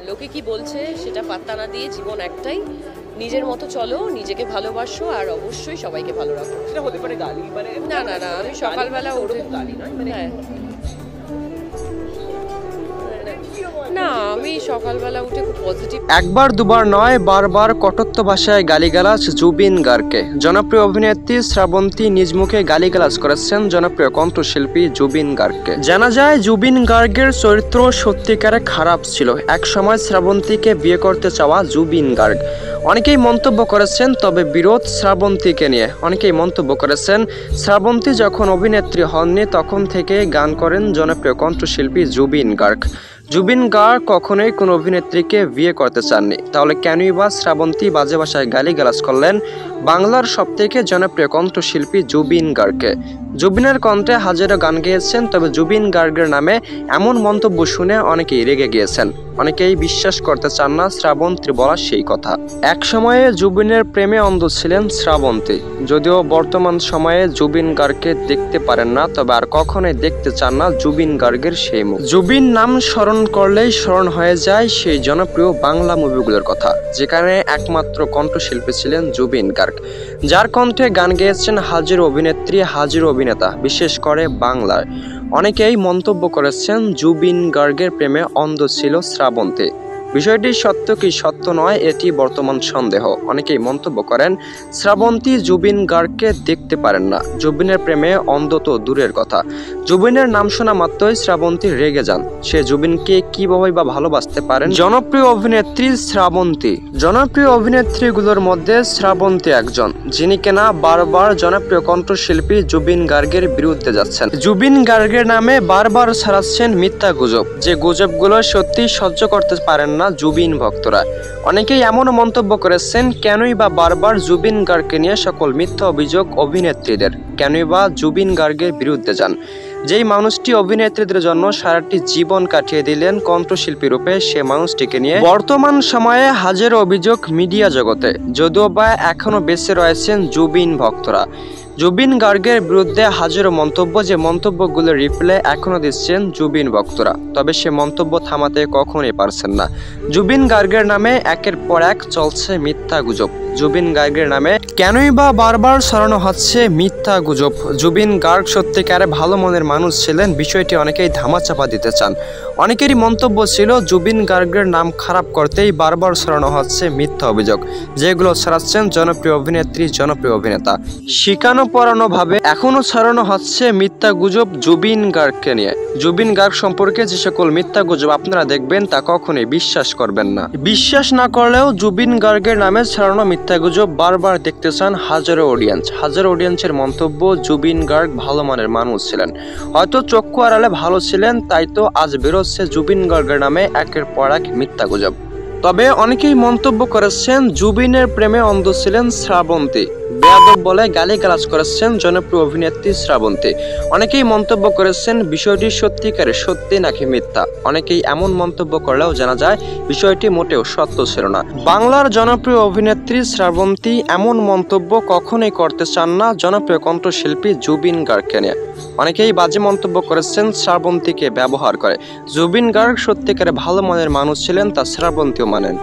লোকে কি বলছে সেটা পাত্তা না দিয়ে জীবন একটাই, নিজের মতো চলো, নিজেকে ভালোবাসো আর অবশ্যই সবাইকে ভালো রাখো। সেটা হতে পারে গালি, মানে না না না, আমি সকালবেলা উঠে গালি নয়, মানে না, আমি সকালবেলা উঠে খুব পজিটিভ। একবার দুবার নয়, বারবার কটূক্ত ভাষায় গালিগালাজ জুবিন গার্গকে। জনপ্রিয় অভিনেত্রী শ্রাবন্তী নিজ মুখে গালিগালাজ করেছেন জনপ্রিয় কণ্ঠশিল্পী জুবিন গার্গকে। জানা যায় জুবিন গার্গের চরিত্র সত্যিকারে খারাপ ছিল। এক সময় শ্রাবন্তীকে বিয়ে করতে চাওয়া জুবিন গার্গ। অনেকেই মন্তব্য করেছেন তবে বিরোধ শ্রাবন্তীকে নিয়ে। অনেকেই মন্তব্য করেছেন শ্রাবন্তী যখন অভিনেত্রী হননি তখন থেকে গান করেন জনপ্রিয় কণ্ঠশিল্পী জুবিন গার্গ। জুবিন গার্গ কখনোই কোনো অভিনেত্রীকে বিয়ে করতে চাননি, তাহলে কেনই বা শ্রাবন্তী বাজে ভাষায় গালিগালাজ করলেন বাংলার সবথেকে জনপ্রিয় কণ্ঠশিল্পী জুবিন গার্গকে। জুবিনের কণ্ঠে হাজারো গান গেয়েছেন, তবে জুবিন গার্গের নামে এমন মন্তব্য শুনে অনেকেই রেগে গিয়েছেন। অনেকেই বিশ্বাস করতে চান না শ্রাবন্তীর বলা সেই কথা। এক সময়ে জুবিনের প্রেমে অন্ধ ছিলেন শ্রাবন্তী। যদিও বর্তমান সময়ে জুবিন গার্গকে দেখতে পারেন না, তবে আর কখনোই দেখতে চান না জুবিন গার্গের সেই মুখ। জুবিন নাম স্মরণ করলেই স্মরণ হয়ে যায় সেই জনপ্রিয় বাংলা মুভিগুলোর কথা, যেখানে একমাত্র কণ্ঠশিল্পী ছিলেন জুবিন গার্গ, যার কণ্ঠে গান গেয়েছেন হাজির অভিনেত্রী, হাজির অভিনেতা, বিশেষ করে বাংলার। অনেকেই মন্তব্য করেছেন জুবিন গার্গের প্রেমে অন্ধ ছিল শ্রাবন্তী। বিষয়টি সত্য কি সত্য নয় এটি বর্তমান সন্দেহ। অনেকেই মন্তব্য করেন শ্রাবন্তী জুবিন গার্গকে দেখতে পারেন না, জুবিনের প্রেমে অন্ধ তো দূরের কথা, জুবিনের নাম শোনা মাত্রই শ্রাবন্তী রেগে যান। সে জুবিনকে কিভাবে বা ভালোবাসতে পারেন? জনপ্রিয় অভিনেত্রী শ্রাবন্তী। জনপ্রিয় অভিনেত্রীগুলোর মধ্যে শ্রাবন্তী একজন, যিনি কিনা বারবার জনপ্রিয় কণ্ঠশিল্পী জুবিন গার্গের বিরুদ্ধে যাচ্ছেন। জুবিন গার্গের নামে বারবার ছড়াচ্ছেন মিথ্যা গুজব, যে গুজবগুলো সত্যি সহ্য করতে পারেন না জুবিন ভক্তরা। অনেকেই এমন মন্তব্য করেছেন কেনই বা বারবার জুবিন গার্গকে নিয়ে সকল মিথ্যা অভিযোগ অভিনেত্রীদের, কেনই বা জুবিন গার্গের বিরুদ্ধে যান, যেই মানুষটি অভিনেত্রীদের জন্য সারাটি জীবন কাটিয়ে দিলেন কণ্ঠশিল্পী রূপে, সে মানুষটিকে নিয়ে বর্তমান সময়ে হাজারো অভিযোগ মিডিয়া জগতে। যদিও বা এখনো বেঁচে রয়েছেন জুবিন ভক্তরা। জুবিন গার্গের বিরুদ্ধে হাজারো মন্তব্য, যে মন্তব্যগুলোর রিপ্লাই এখনো দিচ্ছেন জুবিন ভক্তরা, তবে সে মন্তব্য থামাতে কখনোই পারছেন না। জুবিন গার্গের নামে একের পর এক চলছে মিথ্যা গুজব। জুবিন গার্গের নামে কেনই বা বারবার ছড়ানো হচ্ছে মিথ্যা গুজব? জুবিন গার্গ সত্যিকারে ভালো মনের মানুষ ছিলেন, বিষয়টি অনেকেই ধামাচাপা দিতে চান। অনেকেরই মন্তব্য ছিল জুবিন গার্গের নাম খারাপ করতেই বারবার ছড়ানো হচ্ছে মিথ্যা অভিযোগ, যেগুলো ছড়াচ্ছেন জনপ্রিয় অভিনেত্রী, জনপ্রিয় অভিনেতা। শিখানো পড়ানো ভাবে এখনো ছড়ানো হচ্ছে মিথ্যা গুজব জুবিন গার্গকে নিয়ে। জুবিন গার্গ সম্পর্কে যে সকল মিথ্যা গুজব আপনারা দেখবেন তা কখনোই বিশ্বাস করবেন না। বিশ্বাস না করলেও জুবিন গার্গের নামে ছড়ানো মিথ্যা গুজব বারবার দেখতে চান হাজারো অডিয়েন্স। হাজারো অডিয়েন্সের মন্তব্য জুবিন গার্গ ভালো মানের মানুষ ছিলেন, হয়তো চক্ষু আড়ালে ভালো ছিলেন, তাই তো আজ বেরোচ্ছে জুবিন গার্গের নামে একের পর এক মিথ্যা গুজব। তবে অনেকেই মন্তব্য করেছেন জুবিনের প্রেমে অন্ধ ছিলেন শ্রাবন্তী, বেয়াদব বলে গালিগালাজ করেছেন জনপ্রিয় অভিনেত্রী শ্রাবন্তী। অনেকেই মন্তব্য করেছেন বিষয়টি সত্যিকারে সত্যি নাকি মিথ্যা। অনেকেই এমন মন্তব্য করলেও জানা যায় বিষয়টি মোটেও সত্য ছিল না। বাংলার জনপ্রিয় অভিনেত্রী শ্রাবন্তী এমন মন্তব্য কখনোই করতে চান না জনপ্রিয় কণ্ঠশিল্পী জুবিন গার্গকে নিয়ে। অনেকেই বাজে মন্তব্য করেছেন শ্রাবন্তীকে ব্যবহার করে। জুবিন গার্গ সত্যিকারে ভালো মনের মানুষ ছিলেন, তা শ্রাবন্তীও মানেন।